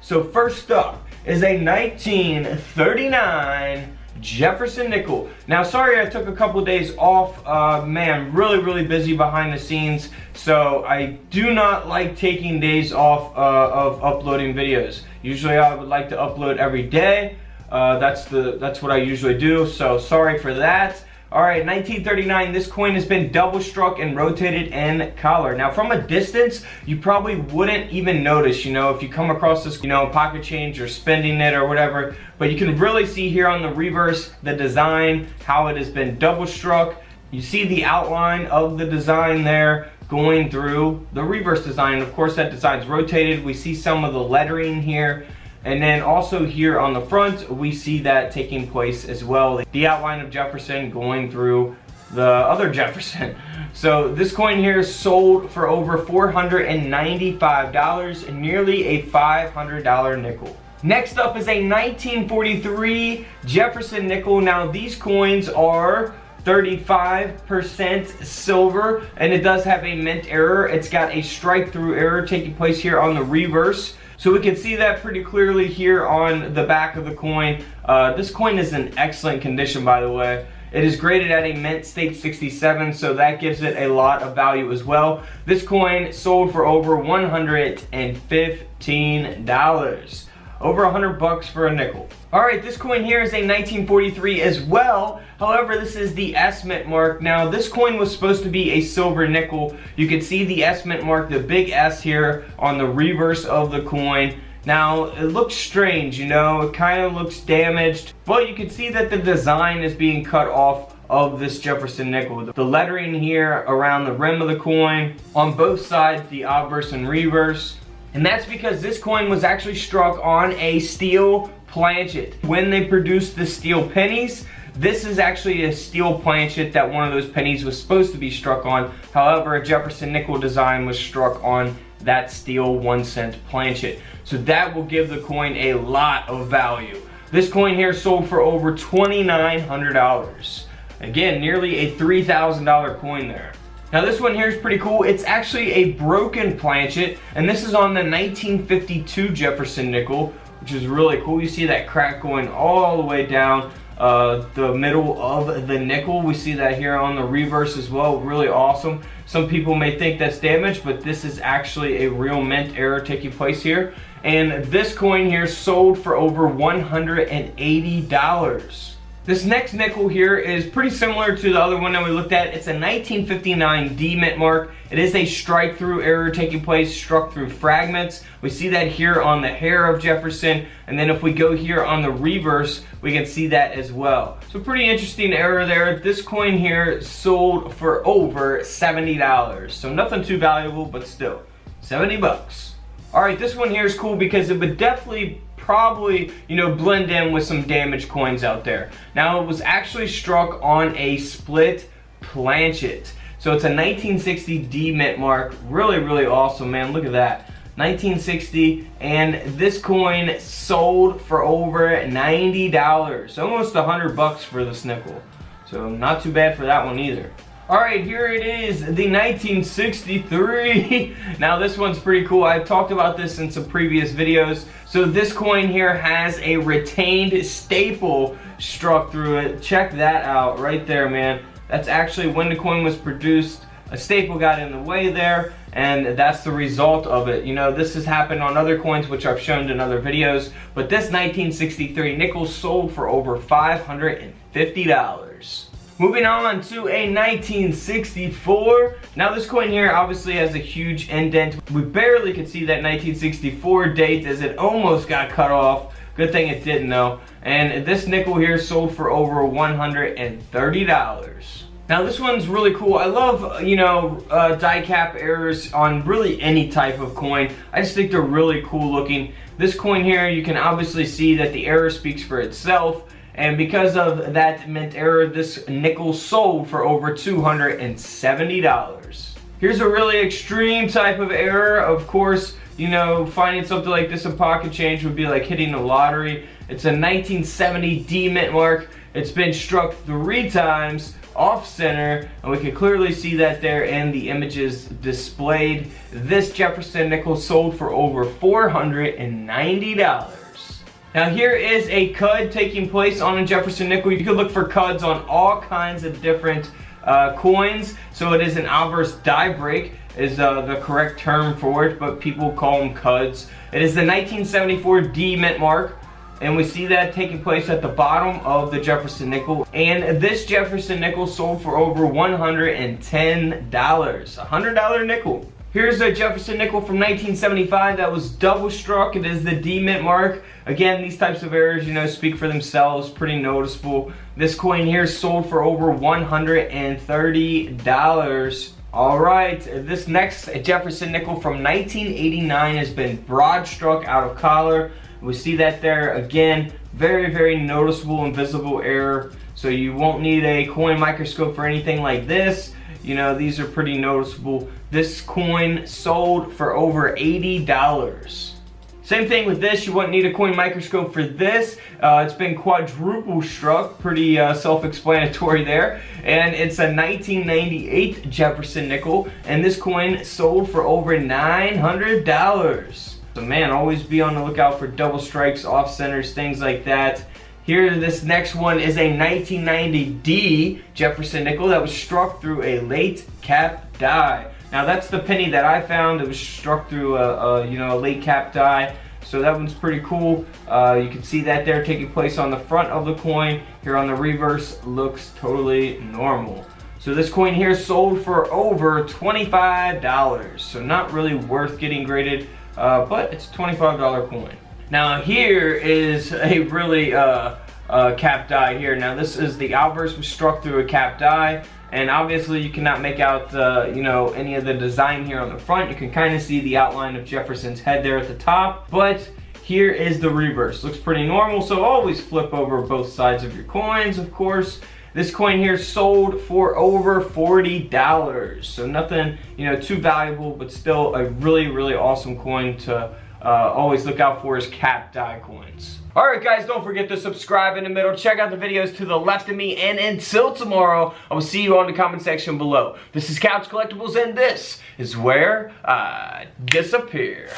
So first up is a 1939 Jefferson nickel. Now, sorry I took a couple days off. Man, really busy behind the scenes. So I do not like taking days off of uploading videos. Usually I would like to upload every day. That's what I usually do. So sorry for that. Alright, 1939, this coin has been double struck and rotated in color. Now from a distance, you probably wouldn't even notice, if you come across this, pocket change or spending it or whatever. But you can really see here on the reverse, the design, how it has been double struck. You see the outline of the design there going through the reverse design. Of course, that design's rotated. We see some of the lettering here. And then also here on the front, we see that taking place as well. The outline of Jefferson going through the other Jefferson. So this coin here sold for over $495, nearly a $500 nickel. Next up is a 1943 Jefferson nickel. Now these coins are 35% silver, and it does have a mint error. It's got a strike-through error taking place here on the reverse. So we can see that pretty clearly here on the back of the coin. This coin is in excellent condition, by the way. It is graded at a mint state 67, so that gives it a lot of value as well. This coin sold for over $115. Over $100 for a nickel. Alright, this coin here is a 1943 as well. However, this is the S mint mark. Now, this coin was supposed to be a silver nickel. You can see the S mint mark, the big S here on the reverse of the coin. Now, it looks strange, it kind of looks damaged. But you can see that the design is being cut off of this Jefferson nickel. The lettering here around the rim of the coin, on both sides, the obverse and reverse. And that's because this coin was actually struck on a steel planchet. When they produced the steel pennies, this is actually a steel planchet that one of those pennies was supposed to be struck on. However, a Jefferson nickel design was struck on that steel 1-cent planchet. So that will give the coin a lot of value. This coin here sold for over $2,900. Again, nearly a $3,000 coin there. Now this one here is pretty cool. It's actually a broken planchet, and this is on the 1952 Jefferson nickel, which is really cool. You see that crack going all the way down the middle of the nickel. We see that here on the reverse as well. Really awesome. Some people may think that's damaged, but this is actually a real mint error taking place here. And this coin here sold for over $180. This next nickel here is pretty similar to the other one that we looked at. It's a 1959 D mint mark. It is a strike-through error taking place, struck through fragments. We see that here on the hair of Jefferson, and then if we go here on the reverse, we can see that as well. So pretty interesting error there. This coin here sold for over $70. So nothing too valuable, but still, 70 bucks. Alright, this one here is cool because it would definitely probably, blend in with some damaged coins out there. Now, it was actually struck on a split planchet. So it's a 1960 D mint mark. Really awesome, man. Look at that. 1960, and this coin sold for over $90. Almost $100 for this nickel. So not too bad for that one either. Alright, here it is, the 1963. Now this one's pretty cool. I've talked about this in some previous videos. So this coin here has a retained staple struck through it. Check that out right there, man. That's actually when the coin was produced. A staple got in the way there, and that's the result of it. This has happened on other coins, which I've shown in other videos. But this 1963 nickel sold for over $550. Moving on to a 1964. Now this coin here obviously has a huge indent. We barely could see that 1964 date as it almost got cut off. Good thing it didn't though. And this nickel here sold for over $130. Now this one's really cool. I love, die cap errors on really any type of coin. I just think they're really cool looking. This coin here, you can obviously see that the error speaks for itself. And because of that mint error, this nickel sold for over $270. Here's a really extreme type of error. Of course, finding something like this in pocket change would be like hitting the lottery. It's a 1970 D mint mark. It's been struck 3 times off center, and we can clearly see that there in the images displayed. This Jefferson nickel sold for over $490. Now here is a cud taking place on a Jefferson nickel. You can look for cuds on all kinds of different coins. So it is an obverse die break is the correct term for it, but people call them cuds. It is the 1974 D mint mark, and we see that taking place at the bottom of the Jefferson nickel. And this Jefferson nickel sold for over $110, $100 nickel. Here's a Jefferson nickel from 1975 that was double struck. It is the D mint mark. Again, these types of errors, speak for themselves, pretty noticeable. This coin here sold for over $130. All right, this next Jefferson nickel from 1989 has been broad struck out of collar. We see that there again, very, very noticeable and visible error. So you won't need a coin microscope for anything like this. These are pretty noticeable. This coin sold for over $80. Same thing with this, you wouldn't need a coin microscope for this. It's been quadruple struck, pretty self-explanatory there. And it's a 1998 Jefferson nickel, and this coin sold for over $900. So man, always be on the lookout for double strikes, off centers, things like that. Here, this next one is a 1990 D Jefferson nickel that was struck through a late cap die. Now that's the penny that I found. It was struck through a late cap die. So that one's pretty cool. You can see that there taking place on the front of the coin. Here on the reverse, looks totally normal. So this coin here sold for over $25. So not really worth getting graded, but it's a $25 coin. Now here is a really cap die here. Now this is the outburst was struck through a cap die, and obviously you cannot make out any of the design here on the front. You can kind of see the outline of Jefferson's head there at the top, but here is the reverse. Looks pretty normal, so always flip over both sides of your coins, of course. This coin here sold for over $40. So nothing too valuable, but still a really, really awesome coin to always look out for is cap die coins. Alright guys, don't forget to subscribe in the middle. Check out the videos to the left of me, and until tomorrow, I will see you on the comment section below. This is Couch Collectibles, and this is where I disappear.